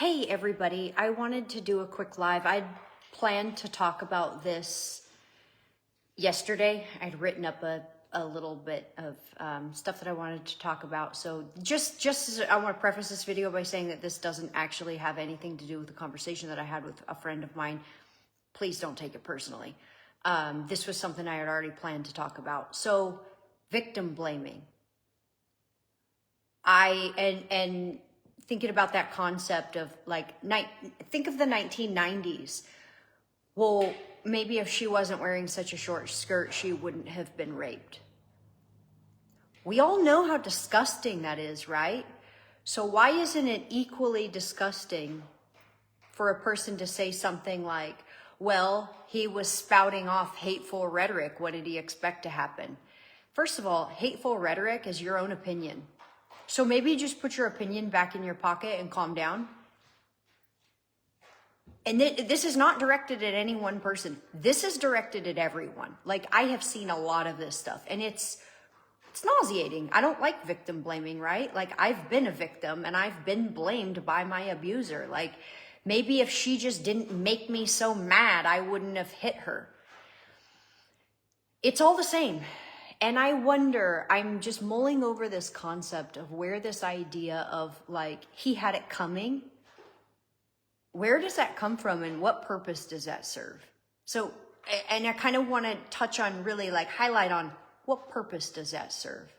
Hey everybody, I wanted to do a quick live. I'd planned to talk about this yesterday. I'd written up a little bit of stuff that I wanted to talk about. So just as I want to preface this video by saying that this doesn't actually have anything to do with the conversation that I had with a friend of mine. Please don't take it personally. This was something I had already planned to talk about. So victim blaming. And thinking about that concept of think of the 1990s. Well, maybe if she wasn't wearing such a short skirt, she wouldn't have been raped. We all know how disgusting that is, right? So why isn't it equally disgusting for a person to say something like, well, he was spouting off hateful rhetoric. What did he expect to happen? First of all, hateful rhetoric is your own opinion. So maybe just put your opinion back in your pocket and calm down. And this is not directed at any one person. This is directed at everyone. Like, I have seen a lot of this stuff, and it's nauseating. I don't like victim blaming, right? Like, I've been a victim and I've been blamed by my abuser. Like, maybe if she just didn't make me so mad, I wouldn't have hit her. It's all the same. And I wonder, I'm just mulling over this concept of where this idea of like, he had it coming, where does that come from and what purpose does that serve? So, and I kind of want to touch on really like highlight on what purpose does that serve?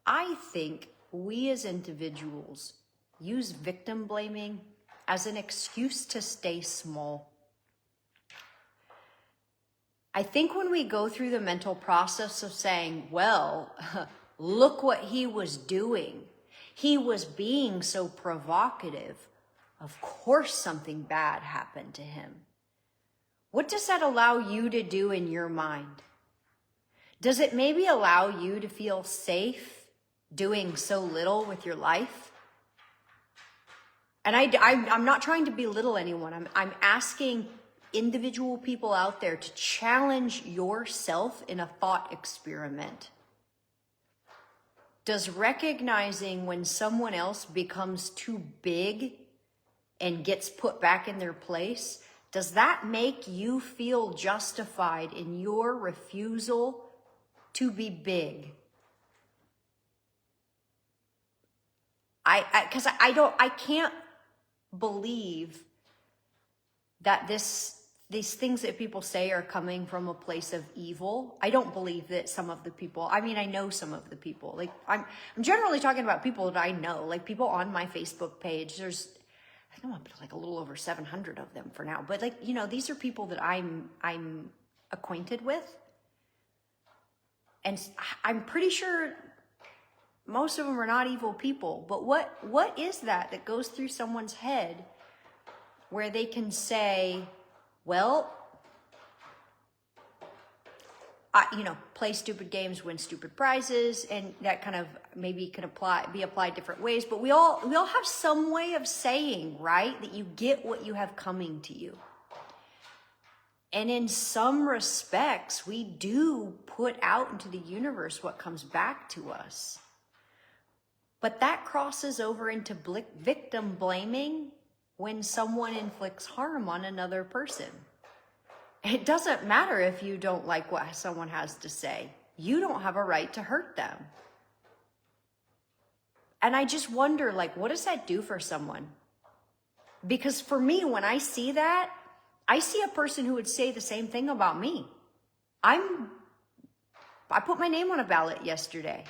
I think we as individuals use victim blaming as an excuse to stay small. I think when we go through the mental process of saying, well, look what he was doing. He was being so provocative. Of course something bad happened to him. What does that allow you to do in your mind? Does it maybe allow you to feel safe doing so little with your life? And I'm not trying to belittle anyone. I'm asking individual people out there to challenge yourself in a thought experiment. Does recognizing when someone else becomes too big and gets put back in their place, does that make you feel justified in your refusal to be big? I can't believe that these things that people say are coming from a place of evil. I don't believe that some of the people, I mean, I know some of the people, like I'm generally talking about people that I know, like people on my Facebook page. There's, I know, up to like a little over 700 of them for now, but like, you know, these are people that I'm acquainted with. And I'm pretty sure most of them are not evil people, but what is that goes through someone's head where they can say, well, play stupid games, win stupid prizes, and that kind of maybe can be applied different ways. But we all have some way of saying, right, that you get what you have coming to you. And in some respects, we do put out into the universe what comes back to us. But that crosses over into victim blaming when someone inflicts harm on another person. It doesn't matter if you don't like what someone has to say. You don't have a right to hurt them. And I just wonder, like, what does that do for someone? Because for me, when I see that, I see a person who would say the same thing about me. I put my name on a ballot yesterday.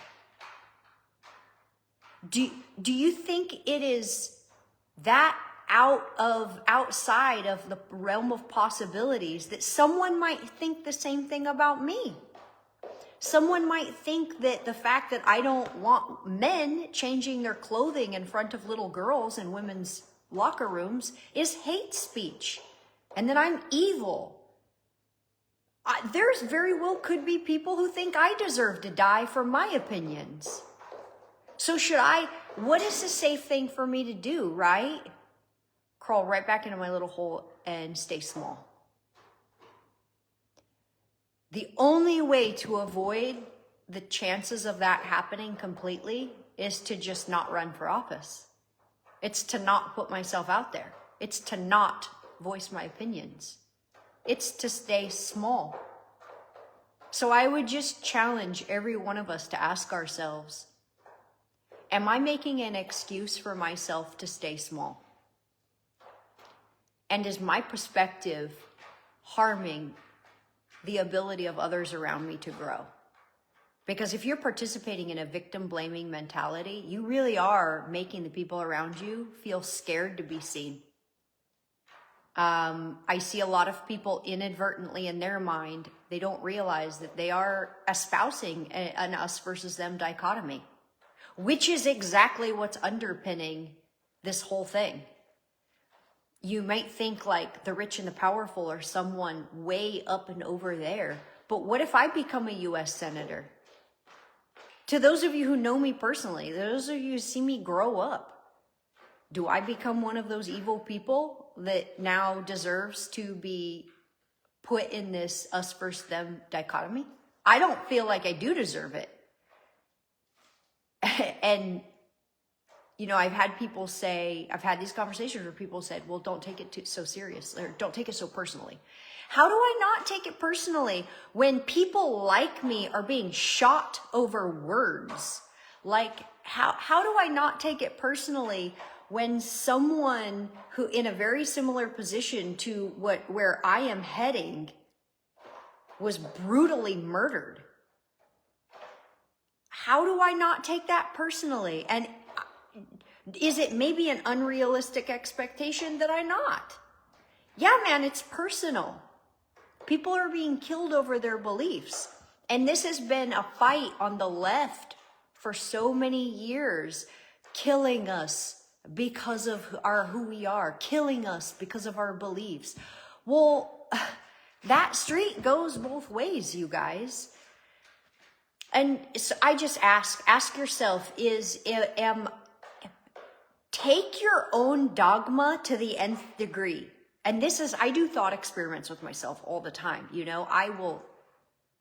Do you think it is that outside of the realm of possibilities that someone might think the same thing about me? Someone might think that the fact that I don't want men changing their clothing in front of little girls in women's locker rooms is hate speech, and that I'm evil. There's very well could be people who think I deserve to die for my opinions. So what is the safe thing for me to do, right? Crawl right back into my little hole and stay small. The only way to avoid the chances of that happening completely is to just not run for office. It's to not put myself out there. It's to not voice my opinions. It's to stay small. So I would just challenge every one of us to ask ourselves, am I making an excuse for myself to stay small? And is my perspective harming the ability of others around me to grow? Because if you're participating in a victim blaming mentality, you really are making the people around you feel scared to be seen. I see a lot of people inadvertently in their mind, they don't realize that they are espousing an us versus them dichotomy, which is exactly what's underpinning this whole thing. You might think like the rich and the powerful are someone way up and over there, but what if I become a US Senator? To those of you who know me personally, those of you who see me grow up, do I become one of those evil people that now deserves to be put in this us versus them dichotomy? I don't feel like I do deserve it. And, you know, I've had these conversations where people said, well, don't take it so serious, or don't take it so personally. How do I not take it personally when people like me are being shot over words? Like, how do I not take it personally when someone who in a very similar position to where I am heading was brutally murdered? How do I not take that personally? And is it maybe an unrealistic expectation that I not? Yeah, man, it's personal. People are being killed over their beliefs. And this has been a fight on the left for so many years, killing us because of who we are, killing us because of our beliefs. Well, that street goes both ways, you guys. And so I just ask yourself, take your own dogma to the nth degree. And I do thought experiments with myself all the time. You know, I will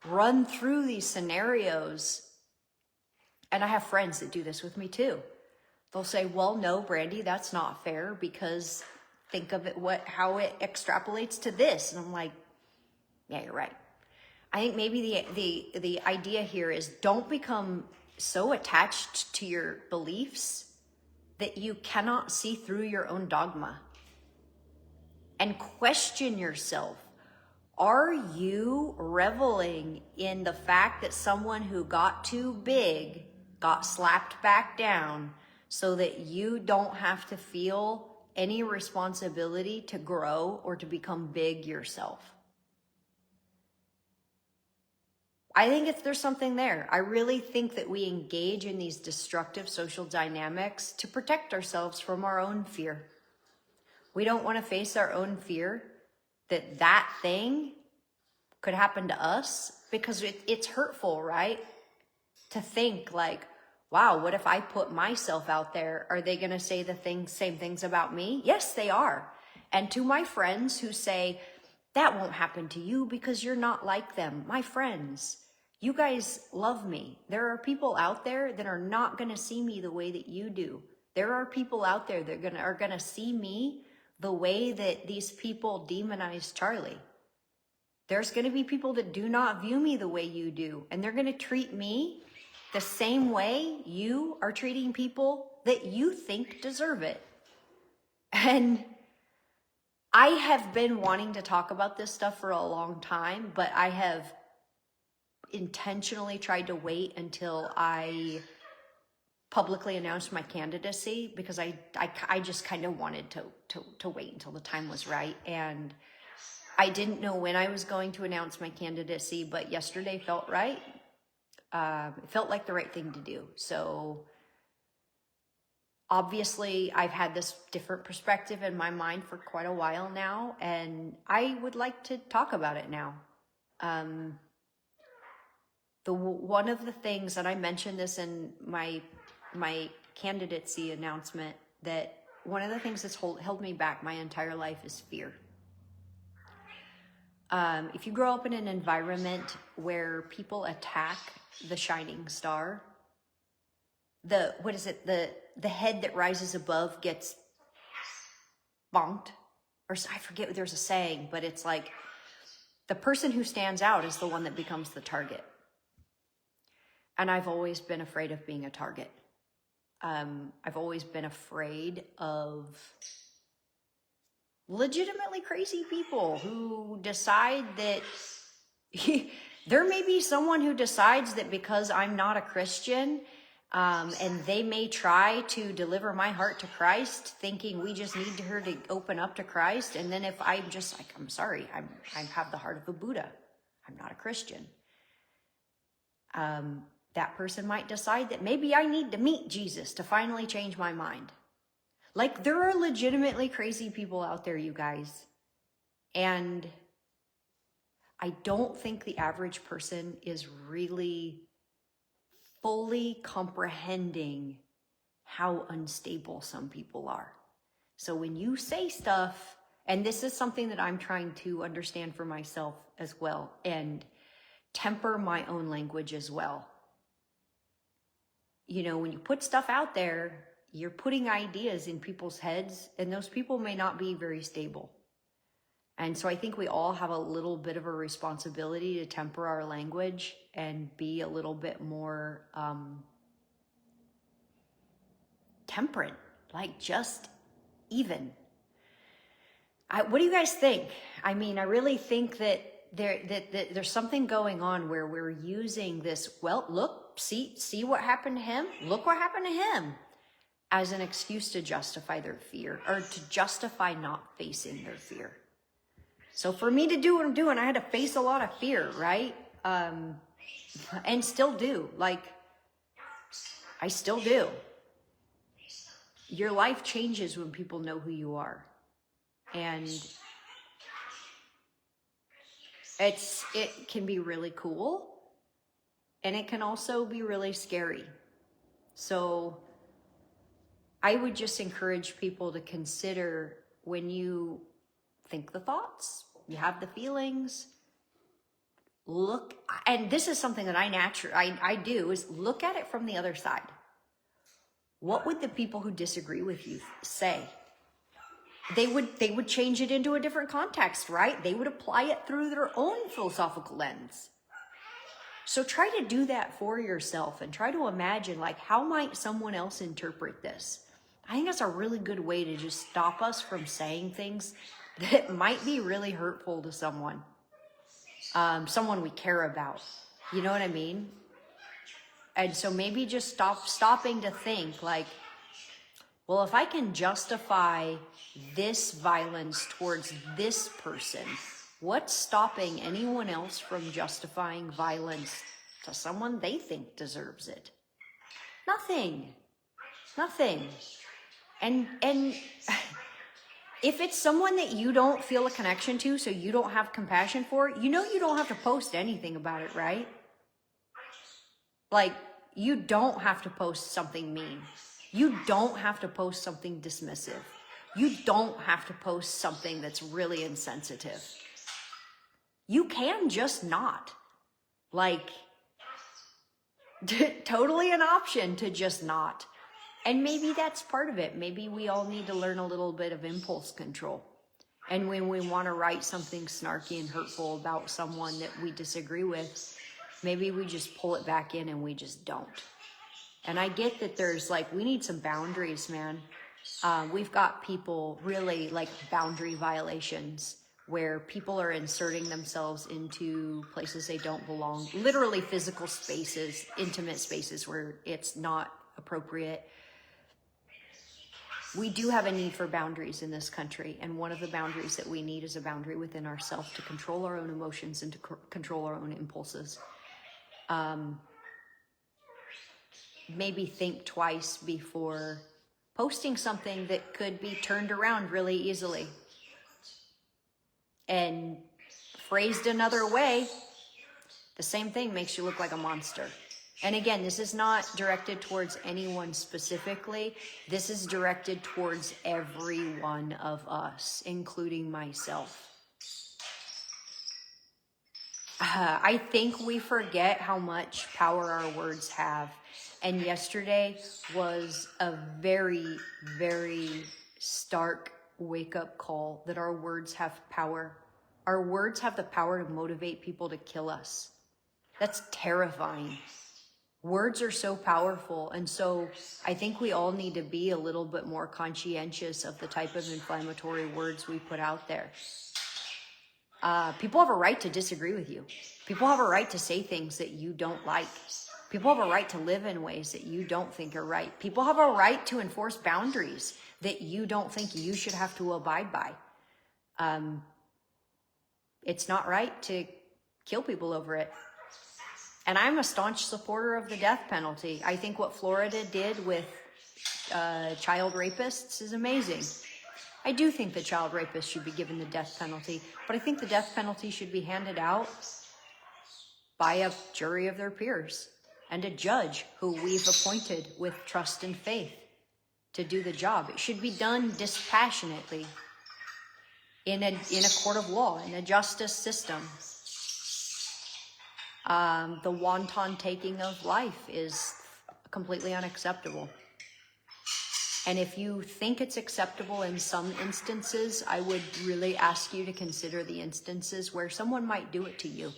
run through these scenarios, and I have friends that do this with me too. They'll say, well, no, Brandy, that's not fair, because think of it, how it extrapolates to this. And I'm like, yeah, you're right. I think maybe the idea here is don't become so attached to your beliefs that you cannot see through your own dogma. And question yourself, are you reveling in the fact that someone who got too big got slapped back down so that you don't have to feel any responsibility to grow or to become big yourself? I think there's something there. I really think that we engage in these destructive social dynamics to protect ourselves from our own fear. We don't want to face our own fear that thing could happen to us, because it's hurtful, right? To think like, wow, what if I put myself out there? Are they going to say same things about me? Yes, they are. And to my friends who say, that won't happen to you because you're not like them. My friends, you guys love me. There are people out there that are not going to see me the way that you do. There are people out there that are going to see me the way that these people demonize Charlie. There's going to be people that do not view me the way you do, and they're going to treat me the same way you are treating people that you think deserve it. And I have been wanting to talk about this stuff for a long time, but I have intentionally tried to wait until I publicly announced my candidacy, because I just kind of wanted to wait until the time was right. And I didn't know when I was going to announce my candidacy, but yesterday felt right. It felt like the right thing to do. So obviously I've had this different perspective in my mind for quite a while now, and I would like to talk about it now. One of the things, and I mentioned this in my candidacy announcement, that one of the things that's held me back my entire life is fear. If you grow up in an environment where people attack the shining star, what is it? The head that rises above gets bonked. Or I forget, there's a saying, but it's like the person who stands out is the one that becomes the target. And I've always been afraid of being a target. I've always been afraid of legitimately crazy people who decide that there may be someone who decides that because I'm not a Christian, and they may try to deliver my heart to Christ, thinking we just need her to open up to Christ. And then if I'm just like, I'm sorry, I have the heart of a Buddha, I'm not a Christian. That person might decide that maybe I need to meet Jesus to finally change my mind. Like, there are legitimately crazy people out there, you guys. And I don't think the average person is really fully comprehending how unstable some people are. So when you say stuff, and this is something that I'm trying to understand for myself as well, and temper my own language as well. You know, when you put stuff out there, you're putting ideas in people's heads, and those people may not be very stable. And so I think we all have a little bit of a responsibility to temper our language and be a little bit more temperate, like just even. What do you guys think? I mean, I really think that there's something going on where we're using this, well, look, see what happened to him? Look what happened to him, as an excuse to justify their fear, or to justify not facing their fear. So for me to do what I'm doing, I had to face a lot of fear, right? And still do. Like, I still do. Your life changes when people know who you are. And it can be really cool, and it can also be really scary. So I would just encourage people to consider, when you think the thoughts, you have the feelings, look, and this is something that I do, is look at it from the other side. What would the people who disagree with you say? They would change it into a different context, right? They would apply it through their own philosophical lens. So try to do that for yourself and try to imagine, like, how might someone else interpret this? I think that's a really good way to just stop us from saying things that might be really hurtful to someone, someone we care about. You know what I mean? And so maybe just stopping to think, like, well, if I can justify this violence towards this person, what's stopping anyone else from justifying violence to someone they think deserves it? Nothing. And if it's someone that you don't feel a connection to, so you don't have compassion for, you know, you don't have to post anything about it, right? Like, you don't have to post something mean. You don't have to post something dismissive. You don't have to post something that's really insensitive. You can just not. Like, totally an option to just not. And maybe that's part of it. Maybe we all need to learn a little bit of impulse control. And when we want to write something snarky and hurtful about someone that we disagree with, maybe we just pull it back in and we just don't. And I get that there's, like, we need some boundaries, man. We've got people really, like, boundary violations where people are inserting themselves into places they don't belong. Literally physical spaces, intimate spaces where it's not appropriate. We do have a need for boundaries in this country. And one of the boundaries that we need is a boundary within ourselves to control our own emotions and to control our own impulses. Maybe think twice before posting something that could be turned around really easily. And phrased another way, the same thing makes you look like a monster. And again, this is not directed towards anyone specifically. This is directed towards every one of us, including myself. I think we forget how much power our words have. And yesterday was a very, very stark wake-up call that our words have power. Our words have the power to motivate people to kill us. That's terrifying. Words are so powerful. And so I think we all need to be a little bit more conscientious of the type of inflammatory words we put out there. People have a right to disagree with you. People have a right to say things that you don't like. People have a right to live in ways that you don't think are right. People have a right to enforce boundaries that you don't think you should have to abide by. It's not right to kill people over it. And I'm a staunch supporter of the death penalty. I think what Florida did with child rapists is amazing. I do think that child rapists should be given the death penalty, but I think the death penalty should be handed out by a jury of their peers and a judge who we've appointed with trust and faith to do the job. It should be done dispassionately in a court of law, in a justice system. The wanton taking of life is completely unacceptable. And if you think it's acceptable in some instances, I would really ask you to consider the instances where someone might do it to you.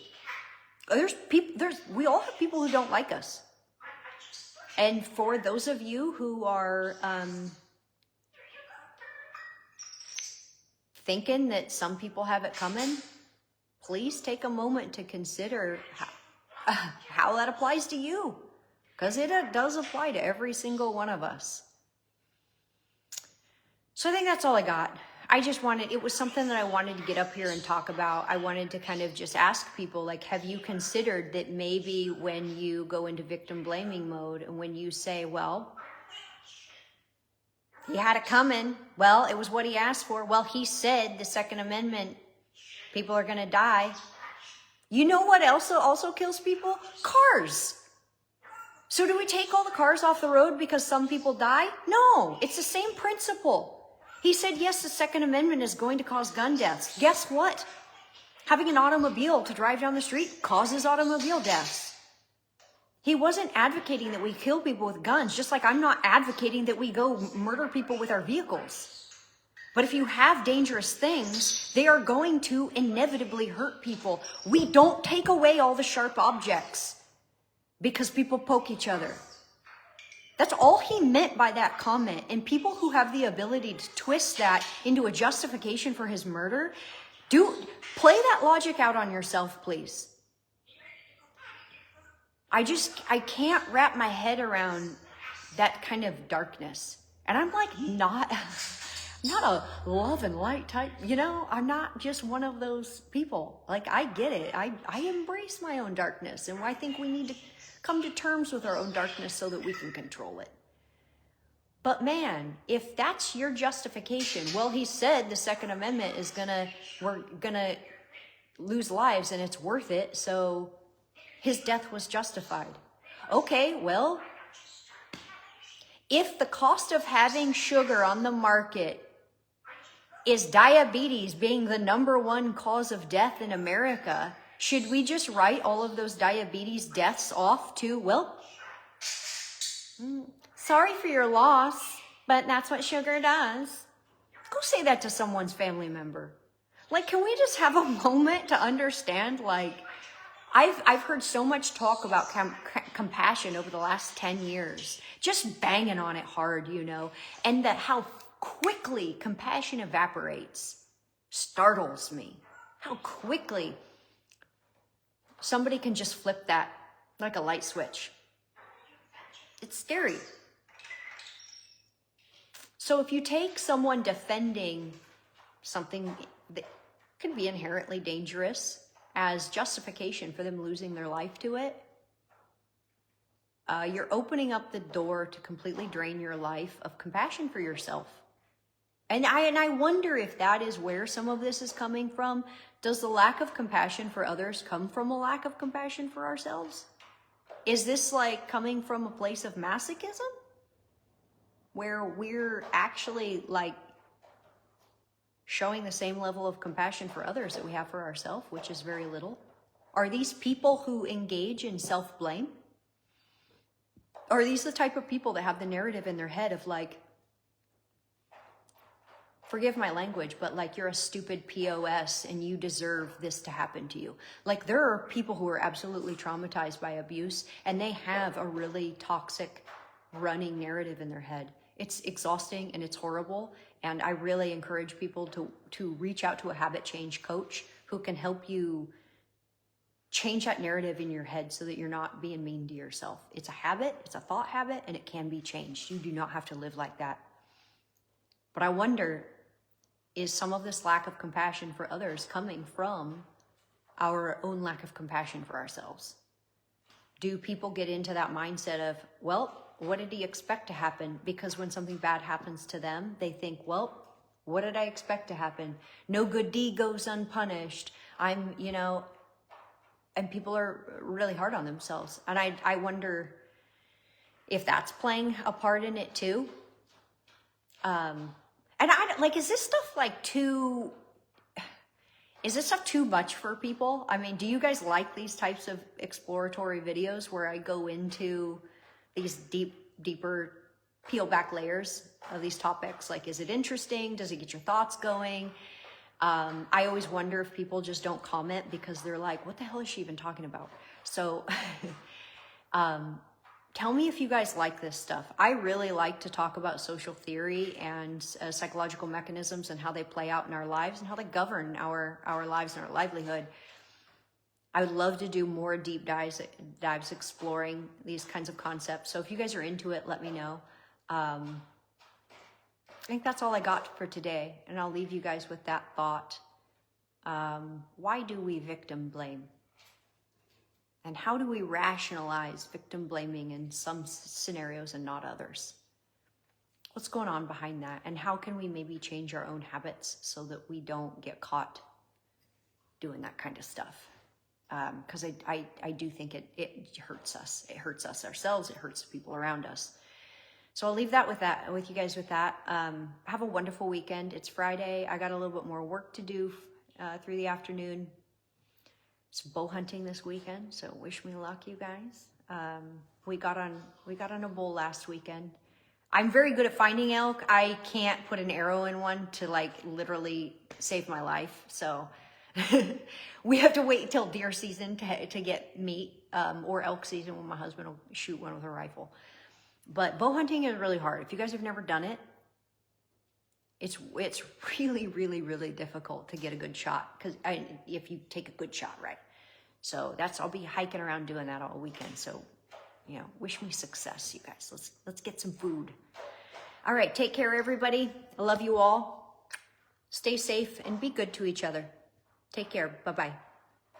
We all have people who don't like us. And for those of you who are thinking that some people have it coming, please take a moment to consider how that applies to you, because it does apply to every single one of us. So I think that's all I got. It was something that I wanted to get up here and talk about. I wanted to kind of just ask people, like, have you considered that maybe when you go into victim blaming mode and when you say, well, he had it coming, well, it was what he asked for, well, he said the Second Amendment, people are going to die. You know what else also kills people? Cars. So do we take all the cars off the road because some people die? No, it's the same principle. He said, yes, the Second Amendment is going to cause gun deaths. Guess what? Having an automobile to drive down the street causes automobile deaths. He wasn't advocating that we kill people with guns, just like I'm not advocating that we go murder people with our vehicles. But if you have dangerous things, they are going to inevitably hurt people. We don't take away all the sharp objects because people poke each other. That's all he meant by that comment. And people who have the ability to twist that into a justification for his murder, play that logic out on yourself, please. I can't wrap my head around that kind of darkness. And I'm like, not a love and light type, I'm not just one of those people. Like, I get it. I embrace my own darkness. And I think we need to come to terms with our own darkness so that we can control it. But man, if that's your justification, well, he said the Second Amendment we're gonna lose lives and it's worth it, so his death was justified. Okay, well, if the cost of having sugar on the market is diabetes being the #1 cause of death in America, should we just write all of those diabetes deaths off to, well, sorry for your loss, but that's what sugar does? Go say that to someone's family member. Like, can we just have a moment to understand, like, I've heard so much talk about compassion over the last 10 years, just banging on it hard, and that how quickly compassion evaporates startles me. How quickly somebody can just flip that like a light switch. It's scary. So if you take someone defending something that could be inherently dangerous as justification for them losing their life to it, you're opening up the door to completely drain your life of compassion for yourself. And I wonder if that is where some of this is coming from. Does the lack of compassion for others come from a lack of compassion for ourselves? Is this like coming from a place of masochism, where we're actually like showing the same level of compassion for others that we have for ourselves, which is very little? Are these people who engage in self-blame? are these the type of people that have the narrative in their head of like, forgive my language, but like you're a stupid POS and you deserve this to happen to you? Like there are people who are absolutely traumatized by abuse and they have a really toxic running narrative in their head. It's exhausting and it's horrible. And I really encourage people to reach out to a habit change coach who can help you change that narrative in your head so that you're not being mean to yourself. It's a habit, it's a thought habit, and it can be changed. You do not have to live like that. But I wonder, is some of this lack of compassion for others coming from our own lack of compassion for ourselves? Do people get into that mindset of, well, what did he expect to happen? Because when something bad happens to them, they think, well, what did I expect to happen? No good deed goes unpunished. And people are really hard on themselves. And I wonder if that's playing a part in it too. And is this stuff too much for people? I mean, do you guys like these types of exploratory videos where I go into these deeper peel back layers of these topics? Like, is it interesting? Does it get your thoughts going? I always wonder if people just don't comment because they're like, what the hell is she even talking about? So, tell me if you guys like this stuff. I really like to talk about social theory and psychological mechanisms and how they play out in our lives and how they govern our lives and our livelihood. I would love to do more deep dives exploring these kinds of concepts. So if you guys are into it, let me know. I think that's all I got for today. And I'll leave you guys with that thought. Why do we victim blame? And how do we rationalize victim blaming in some scenarios and not others? What's going on behind that? And how can we maybe change our own habits so that we don't get caught doing that kind of stuff? Because I do think it hurts us. It hurts us ourselves. It hurts the people around us. So I'll leave that with you guys with that. Have a wonderful weekend. It's Friday. I got a little bit more work to do through the afternoon. It's bow hunting this weekend, so wish me luck, you guys. We got on a bull last weekend. I'm very good at finding elk. I can't put an arrow in one to like literally save my life. So we have to wait until deer season to get meat, or elk season when my husband will shoot one with a rifle. But bow hunting is really hard. If you guys have never done it, it's really, really, really difficult to get a good shot if you take a good shot right. So I'll be hiking around doing that all weekend. So, wish me success, you guys. Let's get some food. All right, take care, everybody. I love you all. Stay safe and be good to each other. Take care. Bye-bye.